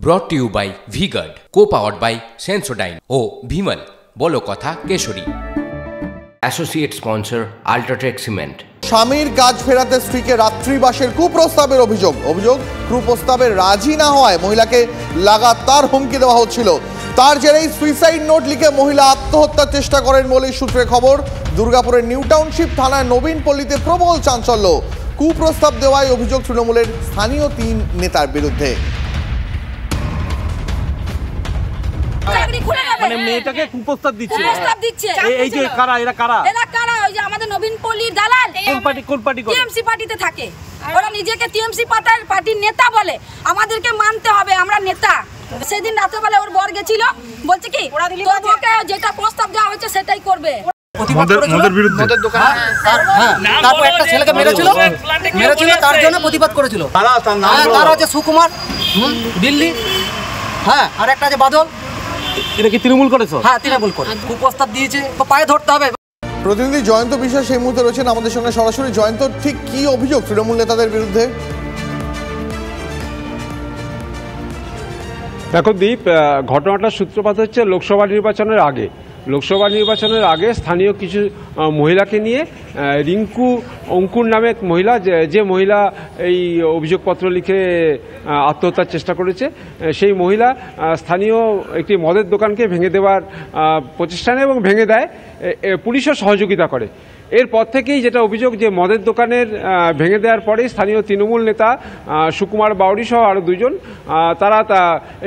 ব্রট to you by VGuard, co-powered by Sensodyne ও ভিমল বলো কথা Kesari. Associate sponsor UltraTech cement. স্বামীর কাজ ফেরাতে স্ত্রীকে রাত্রিবাসের কুপ্রস্তাবের অভিযোগ কুপ্রস্তাবে রাজি না হওয়ায় মহিলাকে লাগাতার হুমকি দেওয়া হচ্ছিল। তার জেরেই সুইসাইড নোট লিখে মহিলা আত্মহত্যার চেষ্টা করেন বলে সূত্রে খবর। দুর্গাপুরের নিউ টাউনশিপ থানায় নবীন পল্লীতে প্রবল চাঞ্চল্য। কুপ্রস্তাব দেওয়ায় অভিযোগ তৃণমূলের স্থানীয় 3 নেতার বিরুদ্ধে। মানে মেয়েটাকে কুপ্রস্তাব দিচ্ছে। এই যে কারা এরা কারা? এরা কারা? ওই যে আমাদের নবীন পল্লীর দালাল। কোন পার্টি করে? টিএমসি পার্টিতে থাকে। ওরা নিজেকে টিএমসি পার্টির নেতা বলে। আমাদেরকে মানতে হবে, আমরা নেতা। সেদিন রাতেবেলা ওর বর গেছিল, বলছে কি তোকে যেটা প্রস্তাব দেওয়া হয়েছে সেটাই করবে। তারপর একটা ছেলেকে মেরেছিল, তার জন্য প্রতিবাদ করেছিল। তার আছে সুকুমার দিল্লি, হ্যাঁ, আর একটা আছে বাদল। এটা কি তৃণমূল করেছো? হ্যাঁ, তৃণমূল করে কুপ্রস্তাব দিয়েছে, তো পায়ে ধরতে হবে। প্রতিনিধি জয়ন্ত বিশ্বাস সেই মুহূর্তে রয়েছেন আমাদের সঙ্গে সরাসরি। জয়ন্ত, ঠিক কি অভিযোগ তৃণমূল নেতাদের বিরুদ্ধে? দেখো দীপ, ঘটনাটার সূত্রপাত হচ্ছে লোকসভা নির্বাচনের আগে স্থানীয় কিছু মহিলাকে নিয়ে রিঙ্কু অঙ্কুর নামে এক মহিলা, যে মহিলা এই অভিযোগপত্র লিখে আত্মহত্যার চেষ্টা করেছে, সেই মহিলা স্থানীয় একটি মদের দোকানকে ভেঙে দেওয়ার প্রচেষ্টা নেয় এবং ভেঙে দেয়। পুলিশও সহযোগিতা করে। এরপর থেকেই যেটা অভিযোগ, যে মদের দোকানের ভেঙে দেওয়ার পরেই স্থানীয় তৃণমূল নেতা সুকুমার বাউরি সহ আরও 2 জন তারা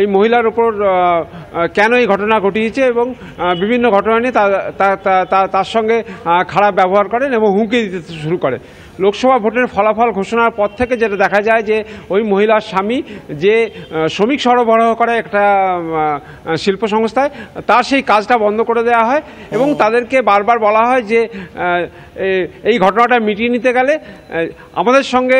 এই মহিলার ওপর কেন এই ঘটনা ঘটিয়েছে এবং বিভিন্ন ঘটনা নিয়ে তার সঙ্গে খারাপ ব্যবহার করেন এবং হুমকি দিতে শুরু করে। লোকসভা ভোটের ফলাফল ঘোষণার পর থেকে যেটা দেখা যায় যে ওই মহিলার স্বামী, যে শ্রমিক সরবরাহ করে একটা শিল্প সংস্থায়, তার সেই কাজটা বন্ধ করে দেওয়া হয় এবং তাদেরকে বারবার বলা হয় যে এই ঘটনাটা মিটিয়ে নিতে গেলে আমাদের সঙ্গে।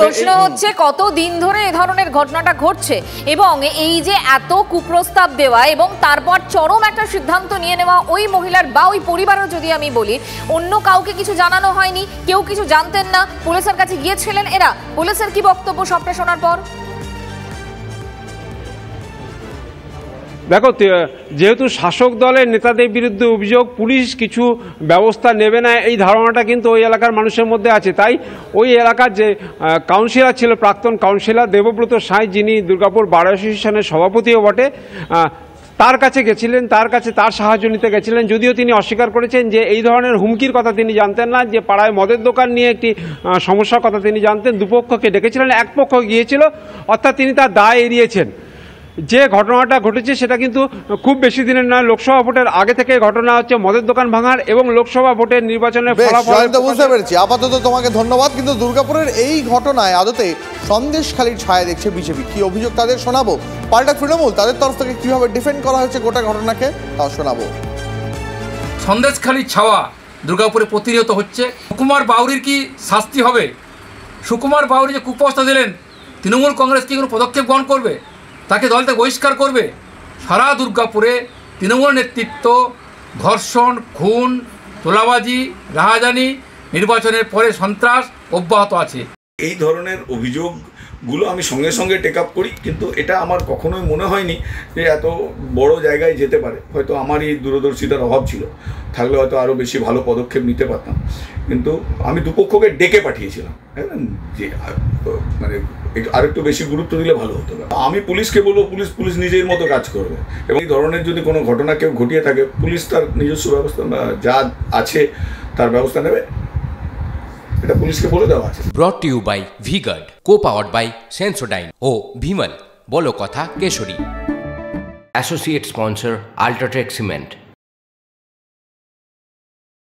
প্রশ্ন হচ্ছে কতদিন ধরে এ ধরনের ঘটনাটা ঘটছে এবং এই যে এত কুপ্রস্তাব দেওয়া এবং তারপর চরম একটা সিদ্ধান্ত নিয়ে নেওয়া ওই মহিলার বা ওই পরিবারও, যদি আমি বলি, অন্য কাউকে কিছু জানানো হয়নি, কেউ কিছু জানতেন না, পুলিশের কাছে গিয়েছিলেন এরা। পুলিশের কি বক্তব্য সবটা শোনার পর? দেখো, যেহেতু শাসক দলের নেতাদের বিরুদ্ধে অভিযোগ, পুলিশ কিছু ব্যবস্থা নেবে না, এই ধারণাটা কিন্তু ওই এলাকার মানুষের মধ্যে আছে। তাই ওই এলাকার যে কাউন্সিলর ছিল, প্রাক্তন কাউন্সিলর দেবব্রত সাঁই, যিনি দুর্গাপুর বার অ্যাসোসিয়েশনের সভাপতিও বটে, তার কাছে গেছিলেন, তার সাহায্য নিতে গেছিলেন। যদিও তিনি অস্বীকার করেছেন যে এই ধরনের হুমকির কথা তিনি জানতেন না, যে পাড়ায় মদের দোকান নিয়ে একটি সমস্যার কথা তিনি জানতেন। দুপক্ষকে ডেকেছিলেন, এক পক্ষ গিয়েছিল, অর্থাৎ তিনি তার দায় এড়িয়েছেন। যে ঘটনাটা ঘটেছে সেটা কিন্তু খুব বেশি দিনের নয়, লোকসভা ভোটের আগে থেকে ঘটনা হচ্ছে মদের দোকান ভাঙার এবং লোকসভা ভোটের নির্বাচনের ফলাফল। বুঝতে পেরেছি, আপাতত তোমাকে ধন্যবাদ। কিন্তু দুর্গাপুরের এই ঘটনায় আদতে সন্দেশখালির ছায়া দেখছে বিজেপি। কি অভিযোগ তাদের শোনাবো, পাল্টা তৃণমূল তাদের তরফ থেকে কিভাবে ডিফেন্ড করা হয়েছে গোটা ঘটনাকে তাও শোনাবো। সন্দেশখালির ছাওয়া দুর্গাপুরে প্রতিনিয়ত হচ্ছে। সুকুমার বাউরির কি শাস্তি হবে? সুকুমার বাউরি যে কুপ্রস্তাব দিলেন, তৃণমূল কংগ্রেস কি কোনো পদক্ষেপ গ্রহণ করবে? তাকে দল থেকে বহিষ্কার করবে? সারা দুর্গাপুরে তৃণমূল নেতৃত্ব ধর্ষণ, খুন, তোলাবাজি, রাহাজানি, নির্বাচনের পরে সন্ত্রাস অব্যাহত আছে। এই ধরনের অভিযোগগুলো আমি সঙ্গে সঙ্গে টেক আপ করি, কিন্তু এটা আমার কখনোই মনে হয়নি যে এত বড় জায়গায় যেতে পারে। হয়তো আমারই দূরদর্শিতার অভাব ছিল, থাকলে হয়তো আরও বেশি ভালো পদক্ষেপ নিতে পারতাম। কিন্তু আমি দুপক্ষকে ডেকে পাঠিয়েছিলাম, যে মানে আরেকটু বেশি গুরুত্ব দিলে ভালো হতো। আমি পুলিশকে বলবো, পুলিশ নিজের মতো কাজ করবে এবং এই ধরনের যদি কোনো ঘটনা কেউ ঘটিয়ে থাকে, পুলিশ তার নিজস্ব ব্যবস্থা যা আছে তার ব্যবস্থা নেবে, এটা পুলিশকে বলে দেওয়া আছে। Brought to you by VGuard, co-powered by Sensodyne ও ভিমল বলো কথা Kesari. Associate sponsor UltraTech cement.